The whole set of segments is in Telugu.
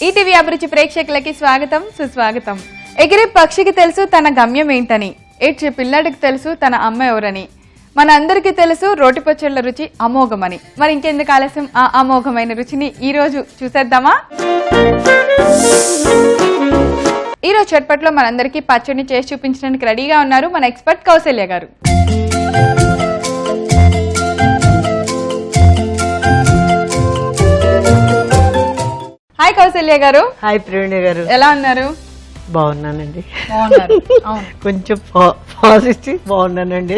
ఈటీవీ అభిరుచి ప్రేక్షకులకి స్వాగతం సుస్వాగతం. ఎగిరే పక్షికి తెలుసు తన గమ్యం ఏంటని, ఏడ్చే పిల్లాడికి తెలుసు తన అమ్మ ఎవరని, మన అందరికీ తెలుసు రోటి పచ్చళ్ళ రుచి అమోఘమని. మరి ఇంకెందుకు ఆలస్యం, ఆ అమోఘమైన రుచిని ఈ రోజు చూసేద్దామా? ఈ రోజు చట్పట్లో మనందరికీ పచ్చడిని చేసి చూపించడానికి రెడీగా ఉన్నారు మన ఎక్స్పర్ట్ కౌసల్య గారు. హాయ్ కౌసల్య గారు. హాయ్ ప్రవీణ గారు, ఎలా ఉన్నారు? బాగున్నానండి. కొంచెం పాజిటివ్ బాగున్నానండి.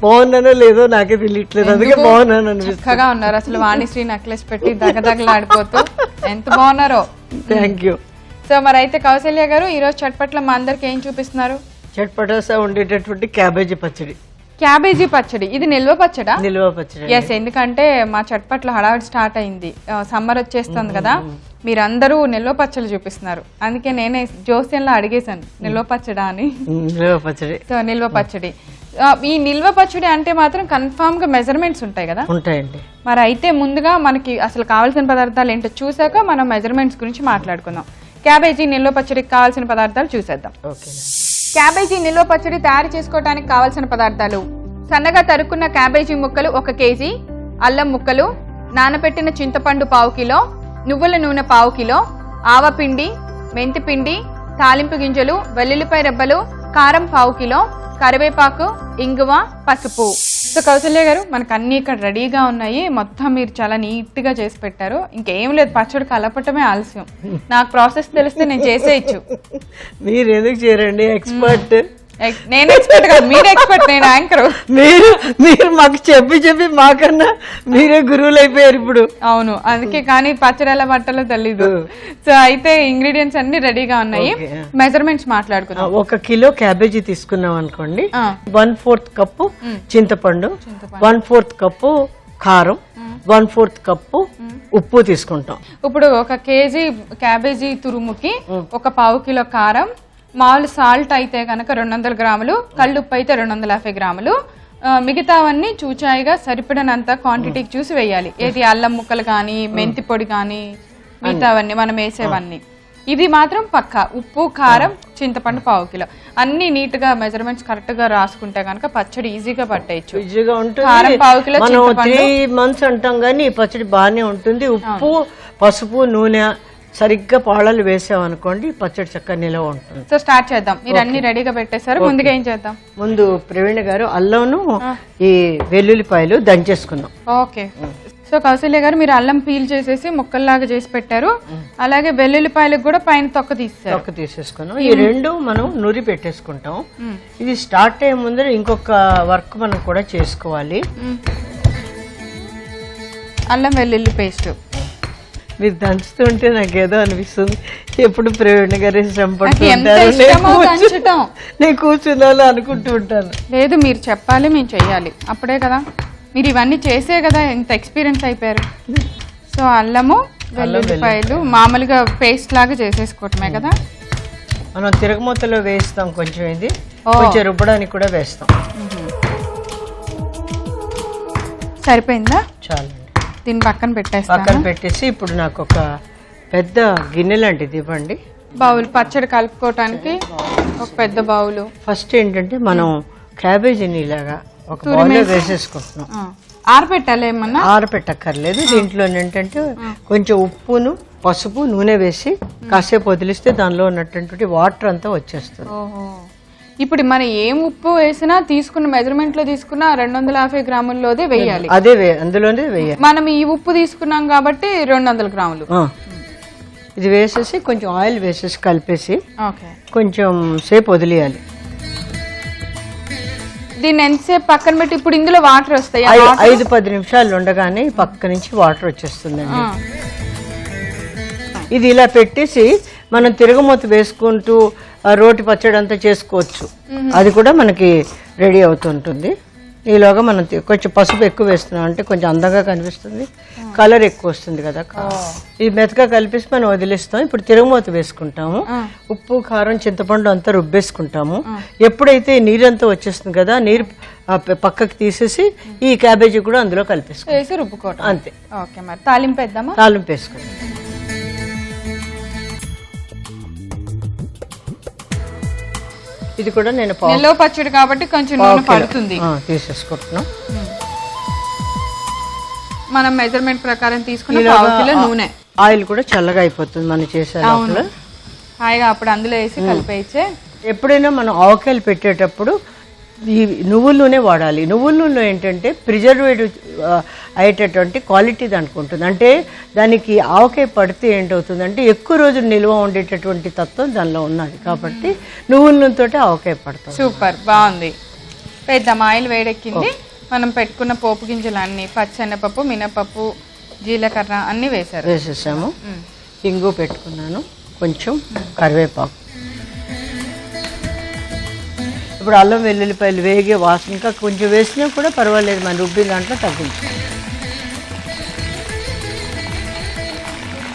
బాగున్నానో లేదో నాకే తెలియట్లేదు, అందుకే బాగున్నాను చక్కగా ఉన్నారు. అసలు వాణిశ్రీ నెక్లెస్ పెట్టి దగదగలాడిపోతూ ఎంత బాగున్నారో. Thank you. సో మరి అయితే కౌసల్య గారు, ఈ రోజు చట్పట్లో మా అందరికి ఏం చూపిస్తున్నారు? చట్పటాసా ఉండేటటువంటి క్యాబేజీ పచ్చడి. క్యాబేజీ పచ్చడి, ఇది నిల్వ పచ్చడా? నిల్వ పచ్చడి. ఎస్, ఎందుకంటే మా చట్పట్లో హడావిడి స్టార్ట్ అయింది, సమ్మర్ వచ్చేస్తుంది కదా, మీరందరూ నిల్వ పచ్చళ్ళు చూపిస్తున్నారు. అందుకే నేనే జోస్యంలో అడిగేశాను నిల్వ పచ్చడా అని. నిల్వ పచ్చడి. సో నిల్వ పచ్చడి, ఈ నిల్వ పచ్చడి అంటే మాత్రం కన్ఫామ్ గా మెజర్మెంట్స్ ఉంటాయి కదా? ఉంటాయండి. మరి అయితే ముందుగా మనకి అసలు కావాల్సిన పదార్థాలు ఏంటో చూసాక మనం మెజర్మెంట్స్ గురించి మాట్లాడుకుందాం. క్యాబేజీ నిల్వ పచ్చడికి కావాల్సిన పదార్థాలు చూసేద్దాం. ఓకే. క్యాబేజీ నిల్వ పచ్చడి తయారు చేసుకోవడానికి కావలసిన పదార్థాలు: సన్నగా తరుక్కున్న క్యాబేజీ ముక్కలు 1 కేజీ, అల్లం ముక్కలు, నానబెట్టిన చింతపండు 1/2 కిలో, నువ్వుల నూనె 1/2 కిలో, ఆవపిండి, మెంతి పిండి, తాలింపు గింజలు, వెల్లుల్లిపాయ రెబ్బలు, కారం 1/2 కిలో, కరివేపాకు, ఇంగువ, పసుపు. సో కౌసల్య గారు, మనకు అన్ని ఇక్కడ రెడీగా ఉన్నాయి. మొత్తం మీరు చాలా నీట్ గా చేసి పెట్టారు. ఇంకేం లేదు, పచ్చడి కలపటమే ఆలస్యం. నాకు ప్రాసెస్ తెలిస్తే నేను చేసేయచ్చు. మీరు ఎందుకు చేయరండి, ఎక్స్పర్ట్. నేను ఎక్స్పర్ట్ కాదు, మీరు ఎక్స్పర్ట్, నేను యాంకర్. మీరు మాకు చెప్పి మాకన్నా మీరే గురువులు అయిపోయారు ఇప్పుడు. అవును, అందుకే. కానీ పచ్చడి ఎలా పట్టాలో తెలీదు. సో అయితే ఇంగ్రీడియంట్స్ అన్ని రెడీగా ఉన్నాయి. మెజర్మెంట్స్ మాట్లాడుకుందాం. 1 కిలో క్యాబేజీ తీసుకున్నాం అనుకోండి, 1/4 కప్పు చింతపండు, 1/4 కప్పు కారం, 1/4 కప్పు ఉప్పు తీసుకుంటాం. ఇప్పుడు 1 కేజీ క్యాబేజీ తురుముకి 1/4 కిలో కారం, మామూలు సాల్ట్ అయితే కనుక 200 గ్రాములు, కళ్ళుప్పు అయితే 250 గ్రాములు, మిగతావన్నీ చూచాయిగా సరిపడినంత క్వాంటిటీకి చూసి వేయాలి. ఏది అల్లం ముక్కలు కానీ, మెంతి పొడి కానీ, మిగతావన్నీ మనం వేసేవన్నీ. ఇది మాత్రం పక్కా. ఉప్పు, కారం, చింతపండు 1/4 కిలో, అన్ని నీట్ గా మెజర్మెంట్స్ కరెక్ట్ గా రాసుకుంటే కనుక పచ్చడి ఈజీగా పట్టేయచ్చు. ఈజీగా ఉంటుంది. కారం 1/4 కిలో, 3 months అంటాం కానీ ఈ పచ్చడి బాగానే ఉంటుంది. ఉప్పు, పసుపు, నూనె సరిగ్గా పాళాలు వేసామనుకోండి, పచ్చడి చక్కగా నిలవ ఉంటుంది. సో స్టార్ట్ చేద్దాం. మీరు అన్ని రెడీగా పెట్టేశారు. ముందుగా ఏం చేద్దాం? ముందు ప్రవీణ గారు అల్లంను ఈ వెల్లుల్లిపాయలు దంచేసుకుందాం. ఓకే. సో కౌసల్య గారు, మీరు అల్లం పీల్ చేసేసి ముక్కల్లాగా చేసి పెట్టారు. అలాగే వెల్లుల్లిపాయలకు కూడా పైన తొక్క తీసేసుకున్నాం. ఈ రెండు మనం నూరి పెట్టేసుకుంటాం. ఇది స్టార్ట్ అయ్యే ముందర ఇంకొక వర్క్ మనం కూడా చేసుకోవాలి. అల్లం వెల్లుల్లి పేస్ట్ మీరు దంచుతుంటే నాకేదో అనిపిస్తుంది, ఎప్పుడు ప్రవీణ గారి శ్రమ నేను కూర్చున్నాను అనుకుంటూ ఉంటాను. లేదు, మీరు చెప్పాలి, మేము చెయ్యాలి, అప్పుడే కదా. మీరు ఇవన్నీ చేసే కదా ఇంత ఎక్స్పీరియన్స్ అయిపోయారు. సో అల్లము వెల్లుల్లిపాయలు మామూలుగా పేస్ట్ లాగా చేసేసుకోవటమే కదా. మనం తిరగమూతలో వేస్తాం కొంచెం, ఇది కొంచెం రుబ్బడానికి కూడా వేస్తాం. సరిపోయిందా? చాలు. దీన్ని పక్కన పెట్టేసి ఇప్పుడు నాకు ఒక పెద్ద గిన్నె లాంటిది ఇవ్వండి. బౌల్, పచ్చడి కలుపుకోవటానికి ఒక పెద్ద బౌలు. ఫస్ట్ ఏంటంటే మనం క్యాబేజీని ఇలాగా ఒక బౌల్లో వేసేసుకుంటున్నాం. ఆరపెట్టాలి? ఏమన్నా ఆరపెట్టక్కర్లేదు. దీంట్లో ఏంటంటే కొంచెం ఉప్పును, పసుపు, నూనె వేసి కాసేపు వదిలిస్తే దానిలో ఉన్నటువంటి వాటర్ అంతా వచ్చేస్తుంది. ఇప్పుడు మనం ఏం ఉప్పు వేసినా తీసుకున్న మెజర్మెంట్ లో తీసుకున్న 250 గ్రాముల్లోదే వేయాలి. అదే అందులోనే వేయాలి. మనం ఈ ఉప్పు తీసుకున్నాం కాబట్టి 200 గ్రాములు. ఇది వేసేసి కొంచెం ఆయిల్ వేసేసి కలిపేసి కొంచెం సేపు వదిలేయాలి. దీన్ని ఎంతసేపు పక్కన పెట్టి ఇప్పుడు ఇందులో వాటర్ వస్తాయి? 5-10 నిమిషాలు ఉండగానే పక్క నుంచి వాటర్ వచ్చేస్తుందండి. ఇది ఇలా పెట్టేసి మనం తిరగమూత వేసుకుంటూ రోటి పచ్చడి అంతా చేసుకోవచ్చు. అది కూడా మనకి రెడీ అవుతుంటుంది. ఈలోగా మనం కొంచెం పసుపు ఎక్కువ వేస్తున్నాం అంటే కొంచెం అందంగా కనిపిస్తుంది, కలర్ ఎక్కువ వస్తుంది కదా. ఇది మెత్తగా కలిపేసి మనం వదిలేస్తాం. ఇప్పుడు తిరగమూత వేసుకుంటాము. ఉప్పు, కారం, చింతపండు అంతా రుబ్బేసుకుంటాము. ఎప్పుడైతే నీరంతా వచ్చేస్తుంది కదా, నీరు పక్కకి తీసేసి ఈ క్యాబేజీ కూడా అందులో కలిపేసుకుంటాం, రుబ్బుకోవటం అంతే. ఓకే, మరి తాలింపు వేద్దామా? తాలింపు వేసుకుంటాం. ఇది కూడా నేను నిల్వ పచ్చడి కాబట్టి కొంచెం నూనె పడుతుంది. తీసేసుకుంటున్నాం. మనం మెజర్మెంట్ ప్రకారం తీసుకున్న 1/2 కిలో నూనె. ఆయిల్ కూడా చల్లగా అయిపోతుంది మనం చేసే లోపల. హాయిగా అప్పుడు అందులో వేసి కలిపేయచ్చే. ఎప్పుడైనా మనం ఆవకాయలు పెట్టేటప్పుడు ఈ నువ్వుల నూనె వాడాలి. నువ్వుల నూనె ఏంటంటే ప్రిజర్వేటివ్ అయ్యేటటువంటి క్వాలిటీ దానికి ఉంటుంది. అంటే దానికి ఆవకాయ పడితే ఏంటవుతుందంటే ఎక్కువ రోజులు నిల్వ ఉండేటటువంటి తత్వం దానిలో ఉన్నది. కాబట్టి నువ్వుల నూనెతోటి ఆవకాయ పడతాం. సూపర్, బాగుంది. పెద్దాం. ఆయిల్ వేడెక్కింది. మనం పెట్టుకున్న పోపు గింజలు అన్ని పచ్చెనపప్పు, మినపప్పు, జీలకర్ర అన్ని వేసేసాము. ఇంగు పెట్టుకున్నాను, కొంచెం కరివేపాకు. ఇప్పుడు అల్లం వెల్లుల్లిపాయలు వేగే వాసన ఇంకా కొంచెం వేసినా కూడా పర్వాలేదు, మన రుబ్బి దాంట్లో తగ్గించు.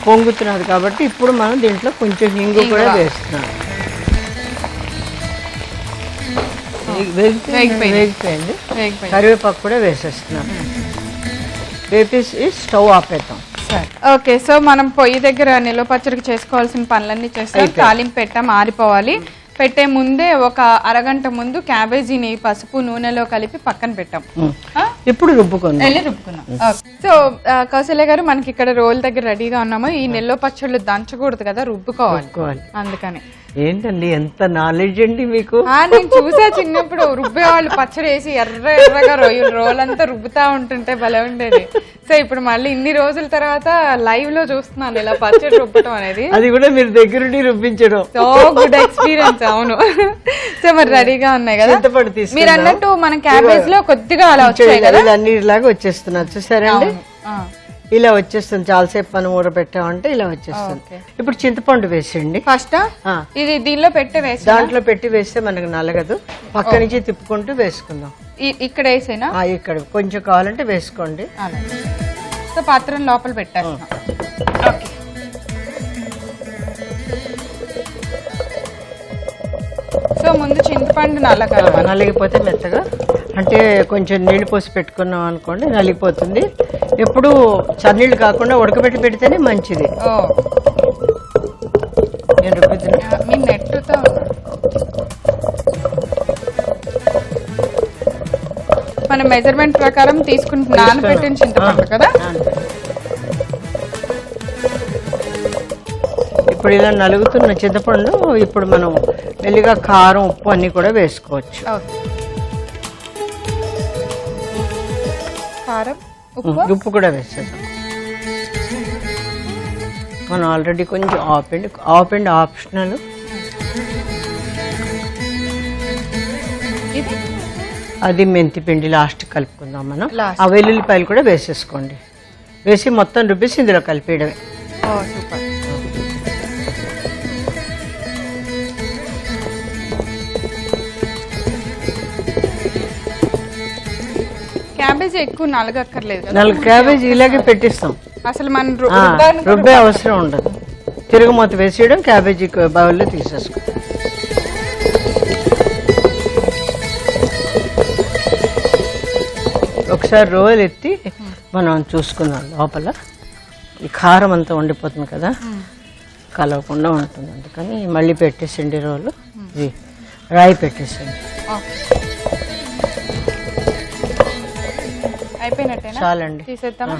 పొంగుతున్నది కాబట్టి ఇప్పుడు మనం దీంట్లో కొంచెం హింగు కూడా వేస్తున్నాం. వేగిపోయింది. కరివేపాకు కూడా వేసేస్తున్నాం. వేపేసి స్టవ్ ఆపేద్దాం. ఓకే, సో మనం పొయ్యి దగ్గర నిల్వ పచ్చడికి చేసుకోవాల్సిన పనులన్నీ చేస్తాం. తాలింపు పెట్టాం, ఆరిపోవాలి. పెట్టే ముందే ఒక అరగంట ముందు క్యాబేజీని పసుపు నూనెలో కలిపి పక్కన పెట్టాం. ఇప్పుడు రుబ్బుకున్నాం. సో కౌశల్య గారు, మనకి ఇక్కడ రోల్ దగ్గర రెడీగా ఉన్నాము. ఈ నిల్వ పచ్చళ్ళు దంచకూడదు కదా, రుబ్బుకోవాలి. అందుకని ఏంటండి ఎంత నాలెడ్జ్ అండి మీకు. నేను చూసా చిన్నప్పుడు రుబ్బేవాళ్ళు పచ్చడి వేసి ఎర్రగా రోల్ అంతా రుబ్బుతా ఉంటుంటే భలే ఉండేది. సో ఇప్పుడు మళ్ళీ ఇన్ని రోజుల తర్వాత లైవ్ లో చూస్తున్నాను ఇలా పచ్చడి రుబ్బటం అనేది. అది కూడా మీరు దగ్గరుండి రుబ్బించడం. So good experience. అవును. సో మరి రెడీగా ఉన్నాయి కదా. మీరు అన్నట్టు మన క్యాబేజ్ లో కొద్దిగా అలా వచ్చాయి కదా, అన్నిటిలాగా వచ్చేస్తున్నారు. చూసారండి, ఇలా వచ్చేస్తుంది. చాలాసేపు మనం ఊర పెట్టామంటే ఇలా వచ్చేస్తుంది. ఇప్పుడు చింతపండు వేసేయండి ఫస్ట్. ఇది దీనిలో పెట్టి వేసి దాంట్లో పెట్టి వేస్తే మనకు నలగదు. పక్క నుంచి తిప్పుకుంటూ వేసుకుందాం. ఇక్కడ వేసేనా? ఇక్కడ కొంచెం కావాలంటే వేసుకోండి. సో పాత్ర లోపల పెట్టేస్తాం. ఓకే. సో ముందు చింతపండు నలిగిపోతే మెత్తగా, అంటే కొంచెం నీళ్ళు పోసి పెట్టుకున్నాం అనుకోండి నలిగిపోతుంది. ఎప్పుడు చన్నీళ్ళు కాకుండా ఉడకబెట్టి పెడితేనే మంచిది. నేను మీ నెట్టుతో మన మెజర్మెంట్ ప్రకారం తీసుకుంటున్నాను. నానబెట్టిన చింతపండు కదా. ఇప్పుడు ఇలా నలుగుతున్న చింతపండు ఇప్పుడు మనం మెల్లిగా కారం, ఉప్పు అన్ని కూడా వేసుకోవచ్చు. కారం, ఉప్పు కూడా వేసేద్దాం. మనం ఆల్రెడీ కొంచెం ఆఫ్ అండ్ ఆప్షనల్. అది మెంతి పిండి లాస్ట్ కలుపుకుందాం మనం. ఆ వెల్లుల్లిపాయలు కూడా వేసేసుకోండి. వేసి మొత్తం రుబ్బేసి ఇందులో కలిపేయడమే. క్యాబేజీ ఎక్కువ నలగక్కర్లేదు. క్యాబేజీ ఇలాగే పెట్టిస్తాం. అసలు మనం రుబ్బే అవసరం ఉండదు. తిరుగుమూత వేసేయడం, క్యాబేజీ బౌల్లో తీసేసుకో. ఒకసారి రోలు ఎత్తి మనం చూసుకుందాం. లోపల ఈ కారం అంతా వండిపోతుంది కదా, కలవకుండా ఉంటుంది. అందుకని మళ్ళీ పెట్టేసండి రోలు. ఇది రాయి పెట్టేసండి. అయిపోయినట్టేనా? చాలండి, తీసేద్దామా?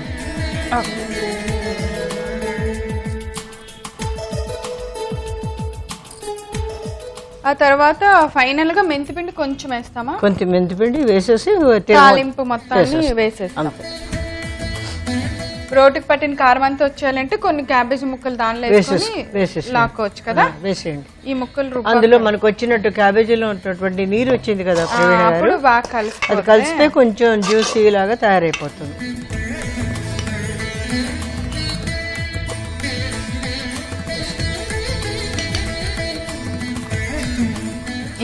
ఆ తర్వాత ఫైనల్ గా మెంతిపిండి కొంచెం వేస్తామా? కొంచెం మెంతిపిండి వేసేసి తాలింపు మొత్తాన్ని వేసేస్తాం. రోటికి పట్టిన కారం అంతా వచ్చేయాలంటే కొన్ని క్యాబేజీ ముక్కలు దానిలో వేసేసి లాక్కోవచ్చు కదా. వేసేయండి. ఈ ముక్కలు అందులో మనకు వచ్చినట్టు క్యాబేజీలో ఉన్నటువంటి నీరు వచ్చింది కదా, అప్పుడు బాగా అది కలిసిపోయి కొంచెం జ్యూసీ లాగా తయారైపోతుంది.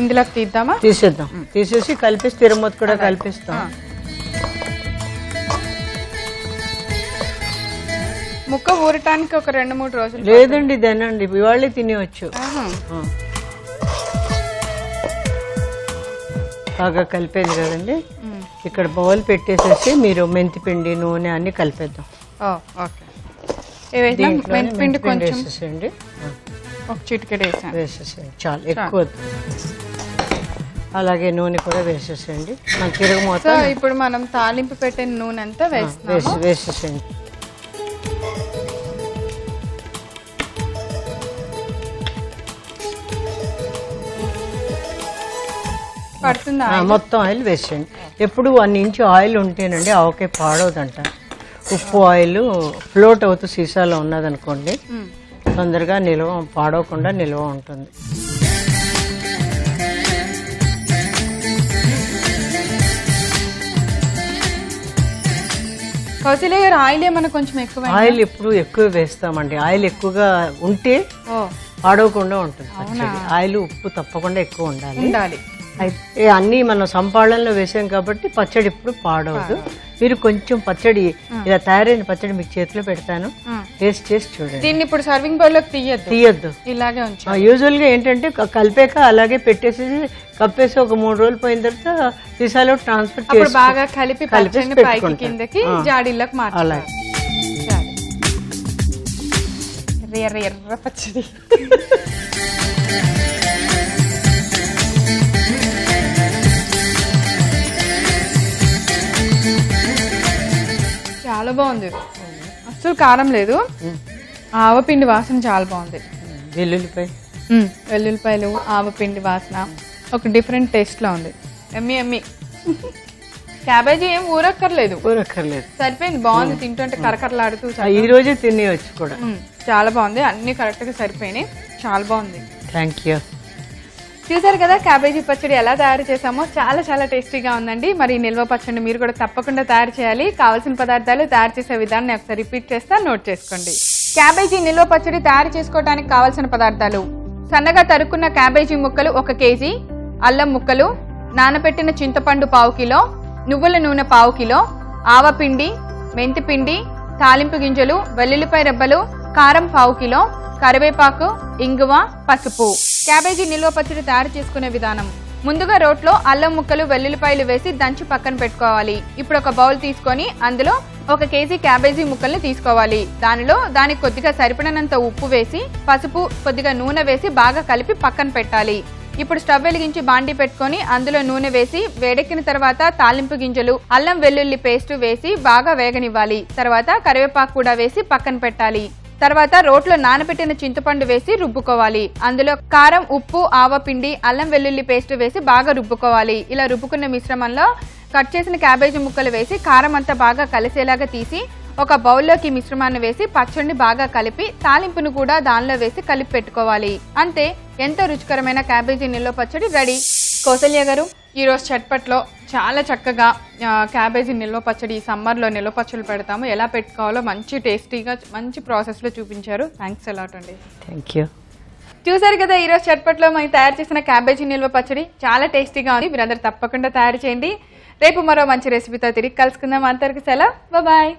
ఇందులో తీద్దామా? తీసేద్దాం. తీసేసి కలిపేసి తిరుమత కూడా కలిపిస్తాం. ముక్క ఊరటానికి ఒక 2-3 రోజులు లేదండి, తినండి, ఇవాళే తినేవచ్చు. బాగా కలిపేది కదండి. ఇక్కడ బౌల్ పెట్టేసేసి మీరు మెంతిపిండి, నూనె అన్ని కలిపేద్దాం. మెంతిపిండి కొంచెం వేసేసేయండి. ఒక చిటికెడు వేసేసేయండి. చాలా ఎక్కువ. అలాగే నూనె కూడా వేసేసేయండి. మన తిరగమూత సో ఇప్పుడు మనం తాలింపు పెట్టిన నూనె అంతా వేస్తున్నాము. వేసేసేయండి. పడుతుందా? మొత్తం ఆయిల్ వేసేయండి. ఎప్పుడు 1 ఇంచు ఆయిల్ ఉంటేనండి ఆవకాయ పాడవదంట. ఉప్పు ఆయిల్ ఫ్లోట్ అవుతూ సీసాలో ఉన్నదనుకోండి తొందరగా పాడవకుండా నిల్వ ఉంటుంది. కౌశల్య గారు ఆయిల్ ఏమన్నా కొంచెం ఎక్కువ? ఆయిల్ ఎప్పుడు ఎక్కువ వేస్తామండి. ఆయిల్ ఎక్కువగా ఉంటే పాడవకుండా ఉంటుంది పచ్చడి. ఆయిల్ ఉప్పు తప్పకుండా ఎక్కువ ఉండాలి. అయితే అన్ని మనం సంపాళనలో వేసాం కాబట్టి పచ్చడి ఇప్పుడు పాడవదు. మీరు కొంచెం పచ్చడి ఇలా తయారైన పచ్చడి మీకు చేతిలో పెడతాను, టేస్ట్ చేసి చూడండి. దీన్ని ఇప్పుడు సర్వింగ్ బౌల్ లోకి తీయద్దు, ఇలాగే ఉంచాలి. యూజువల్ గా ఏంటంటే కలిపాక అలాగే పెట్టేసి కప్పేసి ఒక 3 రోజులు పోయిన తర్వాత సీసాలో ట్రాన్స్ఫర్ చేసి బాగా కలిపి పైకి కిందకి జాడీలోకి మార్చాలి. ఎర్ర పచ్చడి. చాలా బాగుంది, అస్సలు కారం లేదు. ఆవపిండి వాసన చాలా బాగుంది. వెల్లుల్లిపాయలు ఆవపిండి వాసన ఒక డిఫరెంట్ టేస్ట్ లో ఉంది. ఎమ్మి ఎమ్మి. క్యాబేజీ ఏం ఊరక్కర్లేదు, సరిపోయింది. బాగుంది, తింటుంటే కరకరలాడుతూ ఈ రోజే తినేయచ్చు కూడా. చాలా బాగుంది, అన్ని కరెక్ట్ గా సరిపోయినాయి. చాలా బాగుంది. Thank you. చూసారు కదా క్యాబేజీ పచ్చడి ఎలా తయారు చేసామో, చాలా చాలా టేస్టీగా ఉందండి. మరి నిల్వ పచ్చడి మీరు కూడా తప్పకుండా తయారు చేయాలి. కావాల్సిన పదార్థాలు, తయారు చేసే విధానాన్ని ఒకసారి రిపీట్ చేస్తా, నోట్ చేసుకోండి. క్యాబేజీ నిల్వ పచ్చడి తయారు చేసుకోవడానికి కావాల్సిన పదార్థాలు: సన్నగా తరుక్కున్న క్యాబేజీ ముక్కలు 1 కేజీ, అల్లం ముక్కలు, నానబెట్టిన చింతపండు 1/2 కిలో, నువ్వుల నూనె 1/2 కిలో, ఆవపిండి, మెంతిపిండి, తాలింపు గింజలు, వెల్లుల్లిపాయ రెబ్బలు, కారం 1/2 కిలో, కరివేపాకు, ఇంగువ, పసుపు. క్యాబేజీ నిల్వ పచ్చడి తయారు చేసుకునే విధానం: ముందుగా రోట్లో అల్లం ముక్కలు, వెల్లుల్లిపాయలు వేసి దంచి పక్కన పెట్టుకోవాలి. ఇప్పుడు ఒక బౌల్ తీసుకొని అందులో 1 కేజీ క్యాబేజీ ముక్కల్ని తీసుకోవాలి. దానికి కొద్దిగా సరిపడినంత ఉప్పు వేసి, పసుపు, కొద్దిగా నూనె వేసి బాగా కలిపి పక్కన పెట్టాలి. ఇప్పుడు స్టవ్ వెలిగించి బాండీ పెట్టుకొని అందులో నూనె వేసి వేడెక్కిన తర్వాత తాలింపు గింజలు, అల్లం వెల్లుల్లి పేస్ట్ వేసి బాగా వేగనివ్వాలి. తర్వాత కరివేపాకు కూడా వేసి పక్కన పెట్టాలి. తర్వాత రోట్లో నానబెట్టిన చింతపండు వేసి రుబ్బుకోవాలి. అందులో కారం, ఉప్పు, ఆవపిండి, అల్లం వెల్లుల్లి పేస్ట్ వేసి బాగా రుబ్బుకోవాలి. ఇలా రుబ్బుకున్న మిశ్రమంలో కట్ చేసిన క్యాబేజీ ముక్కలు వేసి కారం అంతా బాగా కలిసేలాగా తీసి ఒక బౌల్లోకి మిశ్రమాన్ని వేసి పచ్చడిని బాగా కలిపి తాలింపును కూడా దానిలో వేసి కలిపి పెట్టుకోవాలి. అంతే, ఎంతో రుచికరమైన క్యాబేజీ నిల్వ పచ్చడి రెడీ. కౌసల్య గారు, ఈరోజు చట్పట్లో చాలా చక్కగా క్యాబేజీ నిల్వ పచ్చడి, ఈ సమ్మర్లో నిల్వ పచ్చళ్ళు పెడతాము, ఎలా పెట్టుకోవాలో మంచి టేస్టీగా మంచి ప్రాసెస్లో చూపించారు. థ్యాంక్స్ అలాట్ అండి. Thank you. చూసారు కదా ఈరోజు చట్పట్లో మేము తయారు చేసిన క్యాబేజీ నిల్వ పచ్చడి చాలా టేస్టీగా ఉంది. మీరందరూ తప్పకుండా తయారు చేయండి. రేపు మరో మంచి రెసిపీతో తిరిగి కలుసుకుందాం. అంతవరకు సెలవు, బాయ్.